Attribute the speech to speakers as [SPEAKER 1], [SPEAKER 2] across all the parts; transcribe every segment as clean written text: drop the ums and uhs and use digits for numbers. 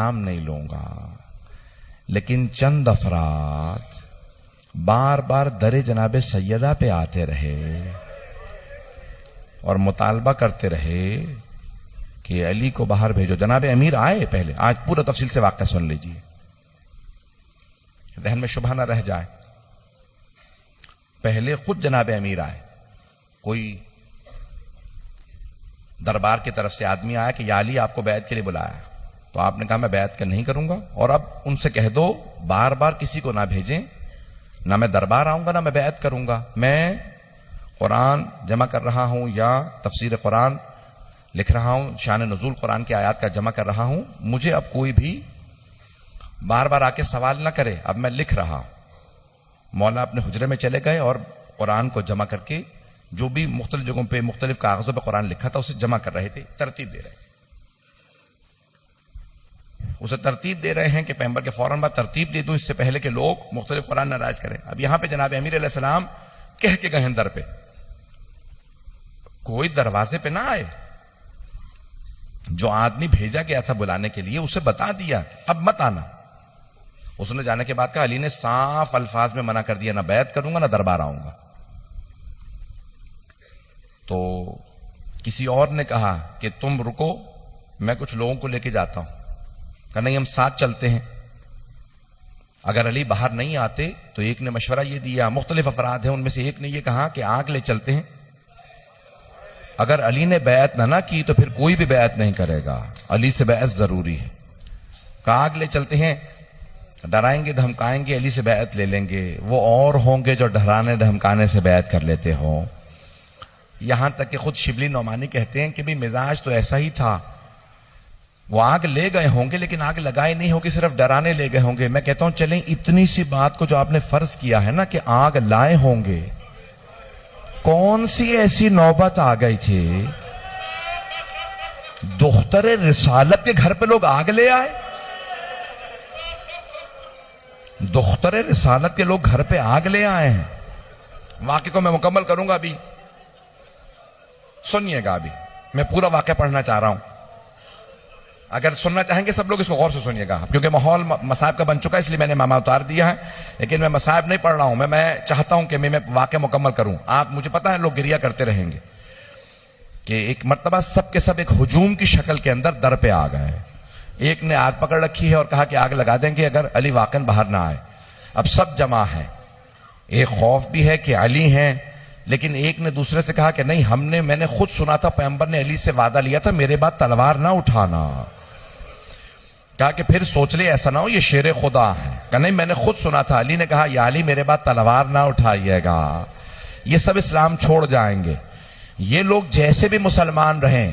[SPEAKER 1] نام نہیں لوں گا، لیکن چند افراد بار بار در جناب سیدہ پہ آتے رہے اور مطالبہ کرتے رہے کہ علی کو باہر بھیجو. جناب امیر آئے پہلے، آج پورا تفصیل سے واقعہ سن لیجیے، ذہن میں شبہ نہ رہ جائے. پہلے خود جناب امیر آئے، کوئی دربار کی طرف سے آدمی آیا کہ یا علی آپ کو بیعت کے لیے بلایا، تو آپ نے کہا میں بیعت نہیں کروں گا، اور اب ان سے کہہ دو بار بار کسی کو نہ بھیجیں، نہ میں دربار آؤں گا نہ میں بیعت کروں گا. میں قرآن جمع کر رہا ہوں یا تفسیر قرآن لکھ رہا ہوں، شان نزول قرآن کی آیات کا جمع کر رہا ہوں، مجھے اب کوئی بھی بار بار آ کے سوال نہ کرے، اب میں لکھ رہا ہوں. مولا اپنے حجرے میں چلے گئے اور قرآن کو جمع کر کے جو بھی مختلف جگہوں پہ مختلف کاغذوں پہ قرآن لکھا تھا اسے جمع کر رہے تھے، ترتیب دے رہے تھے. اسے ترتیب دے رہے ہیں کہ پیغمبر کے فوراً بعد ترتیب دے دوں اس سے پہلے کہ لوگ مختلف قرآن ناراض کریں. اب یہاں پہ جناب امیر علیہ السلام کہہ کے گئے در پہ، کوئی دروازے پہ نہ آئے. جو آدمی بھیجا گیا تھا بلانے کے لیے اسے بتا دیا اب مت آنا. اس نے جانے کے بعد کہا، علی نے صاف الفاظ میں منع کر دیا، نہ بیعت کروں گا نہ دربار آؤں گا. تو کسی اور نے کہا کہ تم رکو، میں کچھ لوگوں کو لے کے جاتا ہوں. کہ نہیں ہم ساتھ چلتے ہیں. اگر علی باہر نہیں آتے تو ایک نے مشورہ یہ دیا، مختلف افراد ہیں ان میں سے ایک نے یہ کہا کہ آگ لے چلتے ہیں. اگر علی نے بیعت نہ کی تو پھر کوئی بھی بیعت نہیں کرے گا، علی سے بیعت ضروری ہے. کہ آگ لے چلتے ہیں، ڈرائیں گے دھمکائیں گے، علی سے بیعت لے لیں گے. وہ اور ہوں گے جو ڈرانے دھمکانے سے بیعت کر لیتے ہوں. یہاں تک کہ خود شبلی نعمانی کہتے ہیں کہ بھی مزاج تو ایسا ہی تھا، وہ آگ لے گئے ہوں گے لیکن آگ لگائے نہیں ہوگی، صرف ڈرانے لے گئے ہوں گے. میں کہتا ہوں چلیں اتنی سی بات کو جو آپ نے فرض کیا ہے نا کہ آگ لائے ہوں گے، کون سی ایسی نوبت آ گئی تھی دختر رسالت کے گھر پہ لوگ آگ لے آئے؟ دختر رسالت کے لوگ گھر پہ آگ لے آئے ہیں. واقعے کو میں مکمل کروں گا، ابھی سنیے گا. ابھی میں پورا واقعہ پڑھنا چاہ رہا ہوں. اگر سننا چاہیں گے سب لوگ اس کو غور سے سنیے گا، کیونکہ ماحول مصائب کا بن چکا ہے اس لیے میں نے ماما اتار دیا ہے. لیکن میں مصائب نہیں پڑھ رہا ہوں، میں چاہتا ہوں کہ میں واقعہ مکمل کروں. آپ مجھے پتا ہے لوگ گریہ کرتے رہیں گے کہ ایک مرتبہ سب کے سب ایک ہجوم کی شکل کے اندر در پہ آ گئے. ایک نے آگ پکڑ رکھی ہے اور کہا کہ آگ لگا دیں گے اگر علی واقعاً باہر نہ آئے. اب سب جمع ہے، ایک خوف بھی ہے کہ علی ہیں، لیکن ایک نے دوسرے سے کہا کہ نہیں، میں نے خود سنا تھا پیغمبر نے علی سے وعدہ لیا تھا میرے بعد تلوار نہ اٹھانا. کہا کہ پھر سوچ لے ایسا نہ ہو یہ شیر خدا ہے. کہ نہیں میں نے خود سنا تھا. علی نے کہا یا علی میرے بعد تلوار نہ اٹھائیے گا. یہ سب اسلام چھوڑ جائیں گے. یہ لوگ جیسے بھی مسلمان رہیں،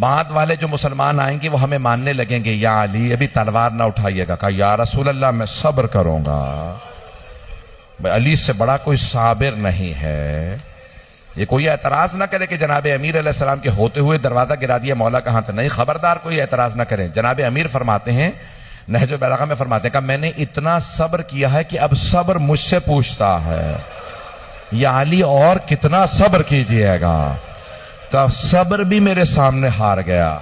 [SPEAKER 1] بعد والے جو مسلمان آئیں گے وہ ہمیں ماننے لگیں گے. یا علی ابھی تلوار نہ اٹھائیے گا. کہا یا رسول اللہ میں صبر کروں گا، علی سے بڑا کوئی صابر نہیں ہے. یہ کوئی اعتراض نہ کرے کہ جناب امیر علیہ السلام کے ہوتے ہوئے دروازہ گرا دیا، مولا کہاں تھا. نہیں، خبردار کوئی اعتراض نہ کرے. جناب امیر فرماتے ہیں، نہج البلاغہ میں فرماتے ہیں کہ میں نے اتنا صبر کیا ہے کہ اب صبر مجھ سے پوچھتا ہے یا علی اور کتنا صبر کیجئے گا. کہ صبر بھی میرے سامنے ہار گیا.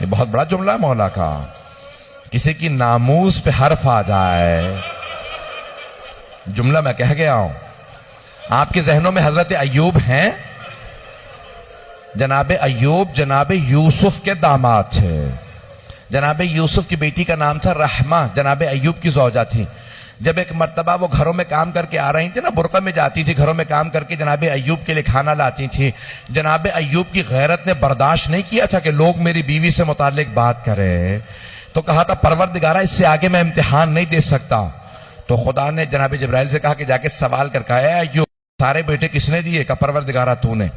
[SPEAKER 1] یہ بہت بڑا جملہ ہے مولا کا. کسی کی ناموس پہ حرف آ جائے، جملہ میں کہہ گیا ہوں. آپ کے ذہنوں میں حضرت ایوب ہیں. جناب ایوب جناب یوسف کے داماد تھے. جناب یوسف کی بیٹی کا نام تھا رحمہ، جناب ایوب کی زوجہ تھی. جب ایک مرتبہ وہ گھروں میں کام کر کے آ رہی تھی نا، برقع میں جاتی تھی، گھروں میں کام کر کے جناب ایوب کے لیے کھانا لاتی تھی. جناب ایوب کی غیرت نے برداشت نہیں کیا تھا کہ لوگ میری بیوی سے متعلق بات کریں، تو کہا تھا پروردگارہ اس سے آگے میں امتحان نہیں دے سکتا. تو خدا نے جناب جبرائیل سے کہا کہ جا کے سوال کر کہا اے ایوب سارے بیٹے کس نے دیے؟ کہا پروردگارہ تو نے.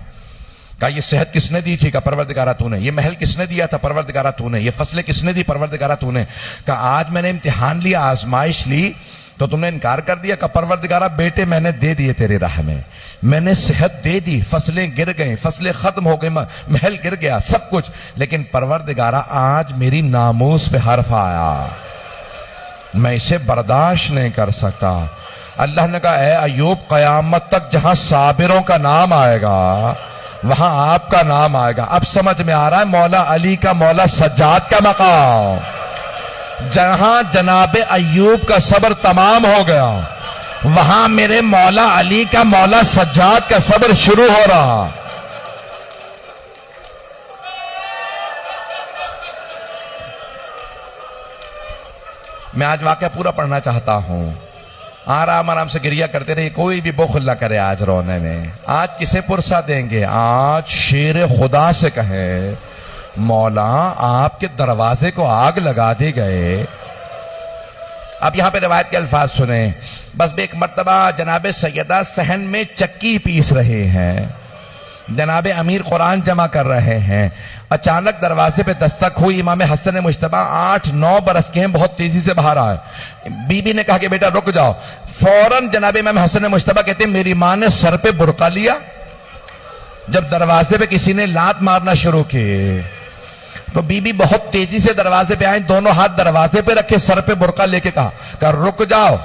[SPEAKER 1] کہا یہ صحت کس نے دی تھی؟ کہا پروردگارہ تو نے. یہ محل کس نے دیا تھا؟ پروردگارہ تو نے. یہ فصلیں کس نے دی؟ پروردگارہ تو نے. کہا آج میں نے امتحان لیا، آزمائش لی تو تم نے انکار کر دیا. کہا پروردگارہ بیٹے میں نے دے دیے تیرے راہ میں نے صحت دے دی، فصلیں گر گئیں، فصلیں ختم ہو گئی، محل گر گیا، سب کچھ، لیکن پروردگارہ آج میری ناموس پہ حرف آیا، میں اسے برداشت نہیں کر سکتا. اللہ نے کہا اے ایوب قیامت تک جہاں صابروں کا نام آئے گا وہاں آپ کا نام آئے گا. اب سمجھ میں آ رہا ہے مولا علی کا مولا سجاد کا مقام. جہاں جناب ایوب کا صبر تمام ہو گیا وہاں میرے مولا علی کا مولا سجاد کا صبر شروع ہو رہا. میں آج واقعہ پورا پڑھنا چاہتا ہوں. آرام سے گریہ کرتے رہے, کوئی بھی بخل نہ کرے آج رونے میں. آج کسے پرسہ دیں گے؟ آج شیر خدا سے کہے مولا آپ کے دروازے کو آگ لگا دی گئے. اب یہاں پہ روایت کے الفاظ سنیں. بس ایک مرتبہ جناب سیدہ صحن میں چکی پیس رہے ہیں, جناب امیر قرآن جمع کر رہے ہیں. اچانک دروازے پہ دستک ہوئی. امام حسن مجتبی 8-9 برس کے ہیں, بہت تیزی سے باہر آئے. بی بی نے کہا کہ بیٹا رک جاؤ. فوراً جناب امام حسن مجتبی کہتے ہیں میری ماں نے سر پہ برقع لیا. جب دروازے پہ کسی نے لات مارنا شروع کی تو بی بی بہت تیزی سے دروازے پہ آئیں, دونوں ہاتھ دروازے پہ رکھے, سر پہ برقع لے کے کہا رک جاؤ,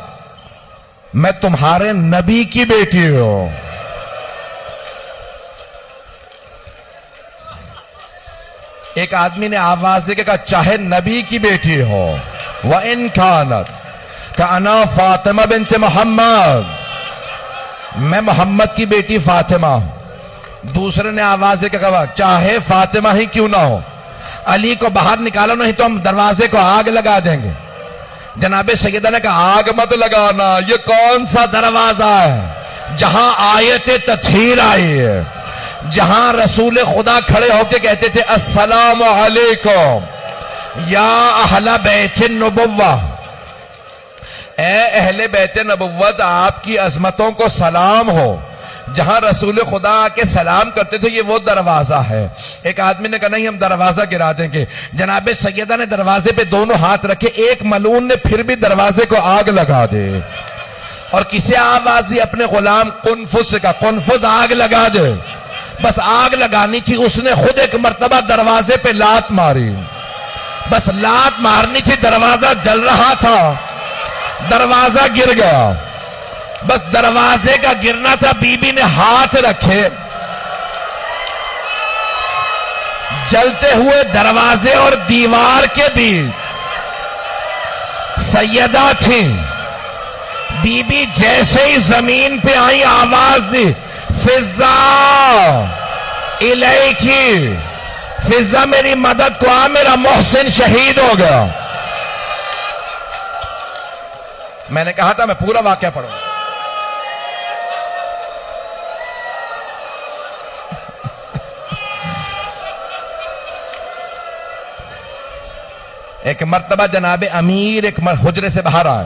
[SPEAKER 1] میں تمہارے نبی کی بیٹی ہوں. ایک آدمی نے آواز دے کے کہا چاہے نبی کی بیٹی ہو وَإِن كَانَتْ كَأَنَا فاطمہ بنت محمد, میں محمد کی بیٹی فاطمہ ہوں. دوسرے نے آواز دے کے کہا چاہے فاطمہ ہی کیوں نہ ہو, علی کو باہر نکالو نہیں تو ہم دروازے کو آگ لگا دیں گے. جناب سیدہ نے کہا آگ مت لگانا, یہ کون سا دروازہ ہے جہاں آیت تطہیر آئی ہے, جہاں رسول خدا کھڑے ہو کے کہتے تھے السلام علیکم یا اہل بیت النبوہ, اے اہل بیت نبوت آپ کی عظمتوں کو سلام ہو. جہاں رسول خدا آ کے سلام کرتے تھے یہ وہ دروازہ ہے. ایک آدمی نے کہا نہیں ہم دروازہ گرا دیں گے. جناب سیدہ نے دروازے پہ دونوں ہاتھ رکھے, ایک ملعون نے پھر بھی دروازے کو آگ لگا دے. اور کسی آواز دی اپنے غلام قنفذ سے کہا قنفذ آگ لگا دے. بس آگ لگانی تھی, اس نے خود ایک مرتبہ دروازے پہ لات ماری. بس لات مارنی تھی, دروازہ جل رہا تھا, دروازہ گر گیا. بس دروازے کا گرنا تھا, بی بی نے ہاتھ رکھے, جلتے ہوئے دروازے اور دیوار کے بیچ سیدہ تھیں. بی بی جیسے ہی زمین پہ آئی آواز دی فضا الیکی, فضا میری مدد کو آ, میرا محسن شہید ہو گیا. میں نے کہا تھا میں پورا واقعہ پڑھوں. ایک مرتبہ جناب امیر ایک حجرے سے باہر آئے.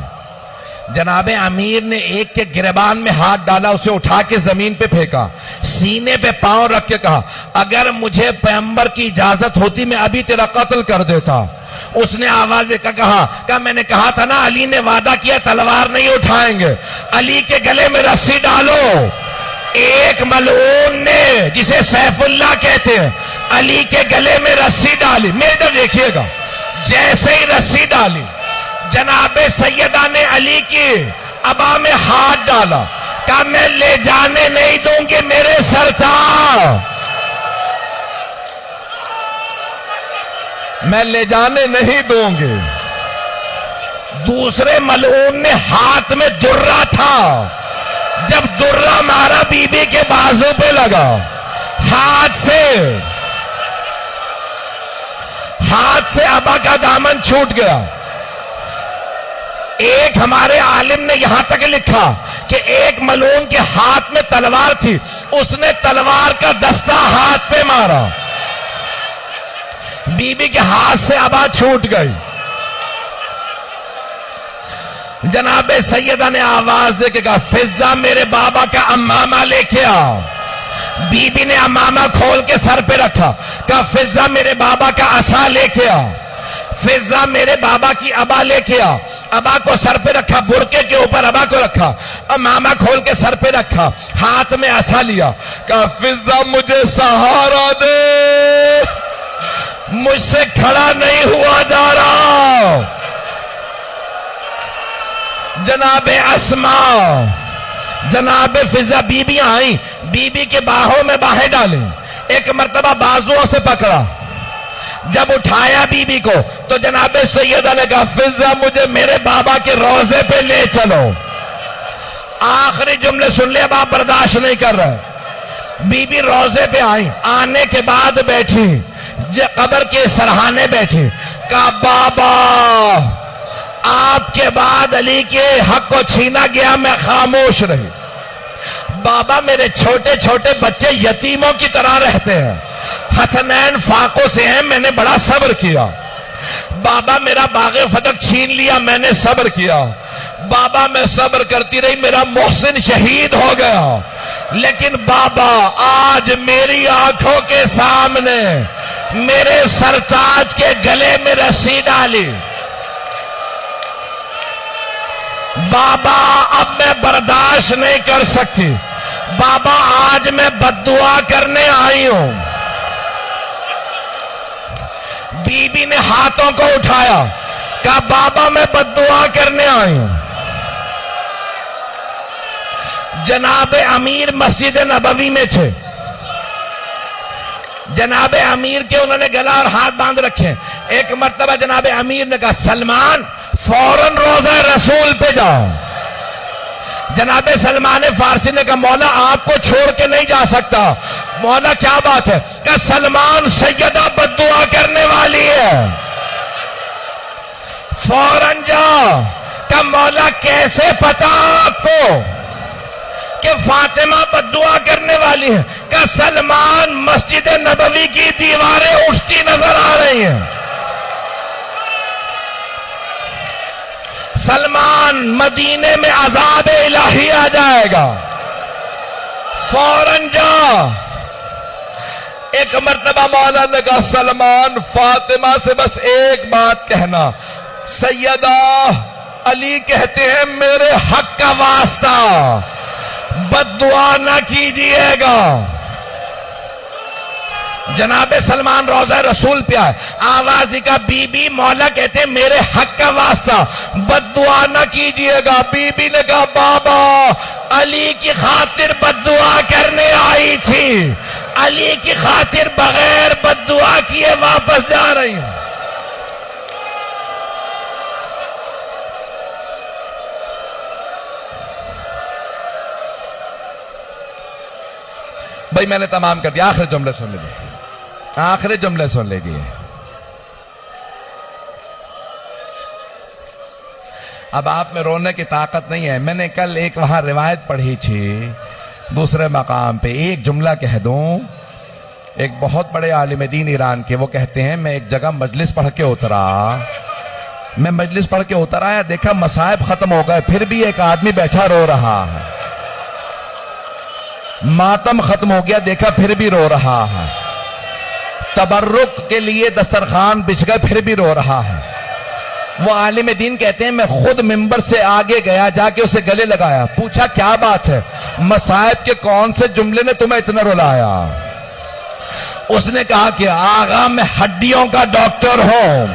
[SPEAKER 1] جناب امیر نے ایک کے گریبان میں ہاتھ ڈالا, اسے اٹھا کے زمین پہ پھینکا, سینے پہ پاؤں رکھ کے کہا اگر مجھے پیغمبر کی اجازت ہوتی میں ابھی تیرا قتل کر دیتا. اس نے آواز دے کر کہا میں نے کہا تھا نا علی نے وعدہ کیا تلوار نہیں اٹھائیں گے, علی کے گلے میں رسی ڈالو. ایک ملعون نے جسے سیف اللہ کہتے ہیں علی کے گلے میں رسی ڈالی. میرے ادھر دیکھیے گا, جیسے ہی رسی ڈالی جناب سیدہ نے علی کی ابا میں ہاتھ ڈالا, کہا میں لے جانے نہیں دوں گی میرے سرکار, میں لے جانے نہیں دوں گی. دوسرے ملعون نے ہاتھ میں درہ تھا, جب درہ مارا بی بی کے بازو پہ لگا, ہاتھ سے ابا کا دامن چھوٹ گیا. ایک ہمارے عالم نے یہاں تک لکھا کہ ایک ملعون کے ہاتھ میں تلوار تھی, اس نے تلوار کا دستہ ہاتھ پہ مارا, بی بی کے ہاتھ سے ابا چھوٹ گئی. جناب سیدہ نے آواز دے کے کہا فضا میرے بابا کا امامہ لے کے آ. بی بی نے امامہ کھول کے سر پہ رکھا, کہا فضا میرے بابا کا عصا لے کے آ. فضا میرے بابا کی ابا لے کے آ. ابا کو سر پہ رکھا, برقعے کے اوپر ابا کو رکھا, امامہ کھول کے سر پہ رکھا, ہاتھ میں عصا لیا, کہا فضا مجھے سہارا دے, مجھ سے کھڑا نہیں ہوا جا رہا. جناب اسماء جناب فضا بی بی آئیں, بی بی کے باہوں میں باہیں ڈالیں, ایک مرتبہ بازوؤں سے پکڑا, جب اٹھایا بی بی کو تو جناب سیدہ نے کہا فضہ مجھے میرے بابا کے روضے پہ لے چلو. آخری جملے سن لے, اب آپ برداشت نہیں کر رہے. بی بی روضے پہ آئی, آنے کے بعد بیٹھی, قبر کے سرہانے بیٹھی, کہا بابا آپ کے بعد علی کے حق کو چھینا گیا, میں خاموش رہی. بابا میرے چھوٹے چھوٹے بچے یتیموں کی طرح رہتے ہیں, حسنین فاقوں سے ہیں, میں نے بڑا صبر کیا. بابا میرا باغ فتح چھین لیا, میں نے صبر کیا. بابا میں صبر کرتی رہی, میرا محسن شہید ہو گیا. لیکن بابا آج میری آنکھوں کے سامنے میرے سرتاج کے گلے میں رسی ڈالی. بابا اب میں برداشت نہیں کر سکتی. بابا آج میں بد دعا کرنے آئی ہوں. بی بی نے ہاتھوں کو اٹھایا, کہا بابا میں بد دعا کرنے آئی ہوں. جناب امیر مسجد نبوی میں تھے. جناب امیر کے انہوں نے گلا اور ہاتھ باندھ رکھے. ایک مرتبہ جناب امیر نے کہا سلمان فوراً روضہ رسول پہ جاؤ. جناب سلمان فارسی نے کہا مولا آپ کو چھوڑ کے نہیں جا سکتا. مولا کیا بات ہے؟ کہ سلمان سیدہ بد دعا کرنے والی ہے, فوراً جاؤ. کہ مولا کیسے پتا آپ کو کہ فاطمہ بد دعا کرنے والی ہے؟ کہ سلمان مسجد نبوی کی دیواریں اٹھتی نظر آ رہی ہیں. سلمان مدینے میں عذاب الہی آ جائے گا, فوراً جا. ایک مرتبہ مولا نے کہا سلمان فاطمہ سے بس ایک بات کہنا, سیدہ علی کہتے ہیں میرے حق کا واسطہ بد دعا نہ کیجیے گا. جناب سلمان روضہ رسول پہ آئے, آواز کا بی بی مولا کہتے ہیں میرے حق کا واسطہ بد دعا نہ کیجیے گا. بی بی نے کہا بابا علی کی خاطر بد دعا کرنے آئی تھی, علی کی خاطر بغیر بد دعا کیے واپس جا رہی ہوں. بھائی میں نے تمام کر دیا, آخری جملے سن لیجیے, آخری جملے سن لیجیے. اب آپ میں رونے کی طاقت نہیں ہے. میں نے کل ایک وہاں روایت پڑھی تھی دوسرے مقام پہ, ایک جملہ کہہ دوں. ایک بہت بڑے عالم دین ایران کے, وہ کہتے ہیں میں ایک جگہ مجلس پڑھ کے اترا, میں مجلس پڑھ کے اتر آیا, دیکھا مصائب ختم ہو گئے, پھر بھی ایک آدمی بیٹھا رو رہا ہے. ماتم ختم ہو گیا, دیکھا پھر بھی رو رہا ہے. تبرک کے لیے دسترخوان بچھ گئے, پھر بھی رو رہا ہے. وہ عالم دین کہتے ہیں میں خود ممبر سے آگے گیا, جا کے اسے گلے لگایا, پوچھا کیا بات ہے, مصائب کے کون سے جملے نے تمہیں اتنا رلایا؟ اس نے کہا کہ آغا میں ہڈیوں کا ڈاکٹر ہوں,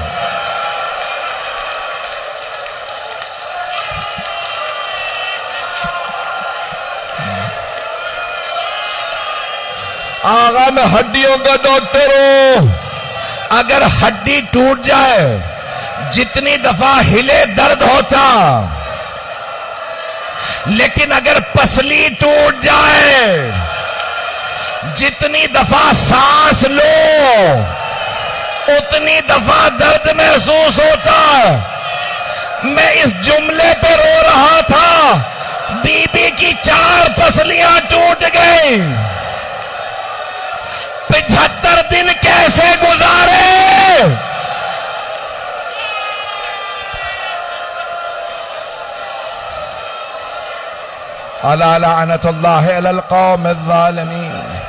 [SPEAKER 1] آغا میں ہڈیوں کا ڈاکٹر ہوں. اگر ہڈی ٹوٹ جائے جتنی دفعہ ہلے درد ہوتا, لیکن اگر پسلی ٹوٹ جائے جتنی دفعہ سانس لو اتنی دفعہ درد محسوس ہوتا. میں اس جملے پہ رو رہا تھا, بی بی کی 4 پسلیاں ٹوٹ گئیں, 75 دن کیسے گزارے؟ الا لعنت اللہ علی القوم الظالمین.